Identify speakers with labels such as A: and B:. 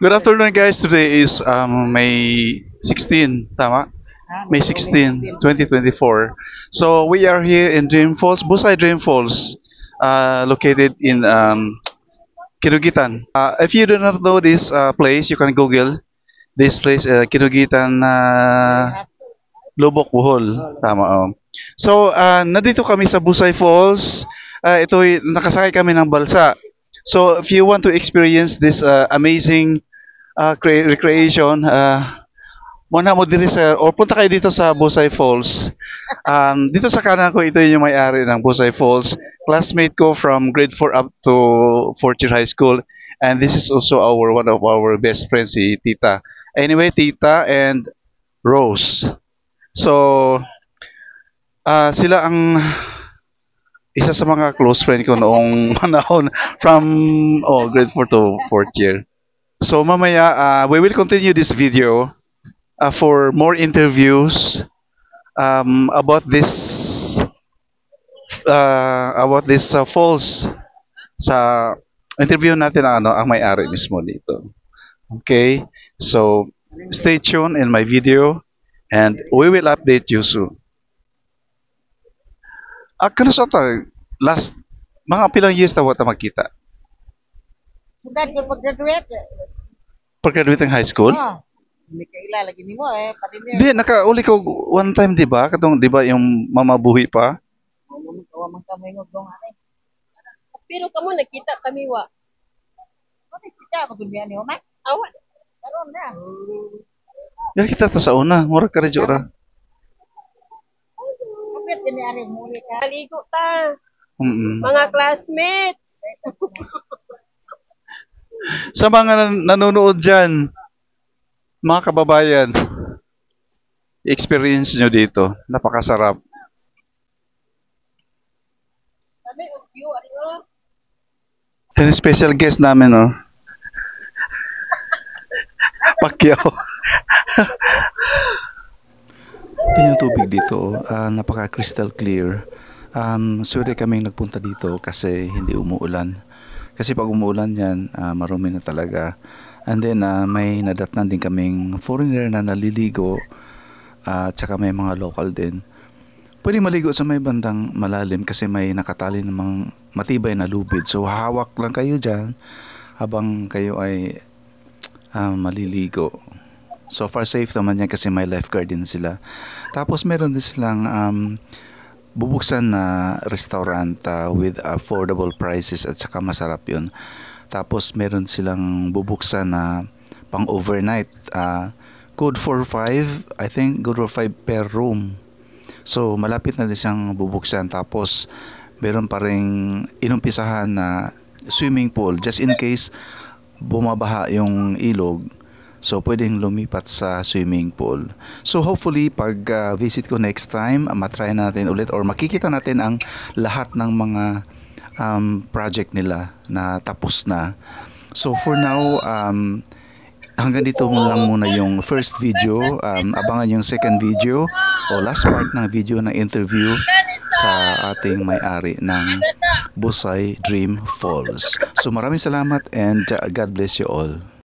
A: Good afternoon, guys. Today is May 16, tama? May 16, 2024. So we are here in Dream Falls, Busay Dream Falls, located in Kirugitan. If you do not know this place, you can Google this place, Kirugitan, Lubok, Bohol. Tama. So nandito kami sa Busay Falls. Nakasakay kami ng balsa. So if you want to experience this amazing recreation, muna mo diri sa or punta kayo dito sa Busay Falls. Dito sa kanan ko, ito yung may-ari ng Busay Falls. Classmate ko from grade 4 up to 4th year high school. And this is also one of our best friends, si Tita. Anyway, Tita and Rose. So, sila ang isa sa mga close friend ko noong panahon from grade 4 to 4th year. So mamaya, we will continue this video for more interviews about this falls. Sa interview natin ang may-ari mismo dito. Okay? So stay tuned in my video and we will update you soon. Kano sa to? Last mga pilang years na wata magkita?
B: Bukan ko pag-graduate.
A: Pag-graduate ng high school?
B: Hindi ka ila lagi nimo pati niya.
A: Di, nakauli ko one time, di ba? Katong, di ba, yung mamabuhi pa?
B: Man ka mo dong ani.
C: Pero kamo nakita kami wa.
B: Ano kita magbiyan ni Oma?
C: Awa.
B: Karon na.
A: Yan kita ta sa una. Mura ka rin ora.
B: Kapit ni ari muli ka.
C: Maligo ta.
A: Mm-mm.
C: Mga classmates.
A: Sa mga nanonood dyan, mga kababayan, experience nyo dito. Napakasarap.
C: Sabi og view ano?
A: Yan special guest namin, oh. Pacquiao. Yan yung tubig dito, napaka crystal clear. Sorry kaming nagpunta dito kasi hindi umuulan. Kasi pag umuulan yan, marumi na talaga. And then may nadatnan din kaming foreigner na naliligo at saka may mga local din. Pwede maligo sa may bandang malalim kasi may nakatali namang matibay na lubid. So hawak lang kayo dyan habang kayo ay maliligo. So far safe naman yan kasi may lifeguard din sila. Tapos meron din silang bubuksan na restaurant with affordable prices at saka masarap yun. Tapos meron silang bubuksan na pang overnight. Good for 5, I think good for 5 per room. So malapit na din siyang bubuksan. Tapos meron pa ring inumpisahan na swimming pool just in case bumabaha yung ilog. So, pwedeng lumipat sa swimming pool. So, hopefully, pag visit ko next time, matry natin ulit or makikita natin ang lahat ng mga project nila na tapos na. So, for now, hanggang dito lang muna yung first video. Abangan yung second video o last part ng video ng interview sa ating may-ari ng Busay Dream Falls. So, maraming salamat and God bless you all.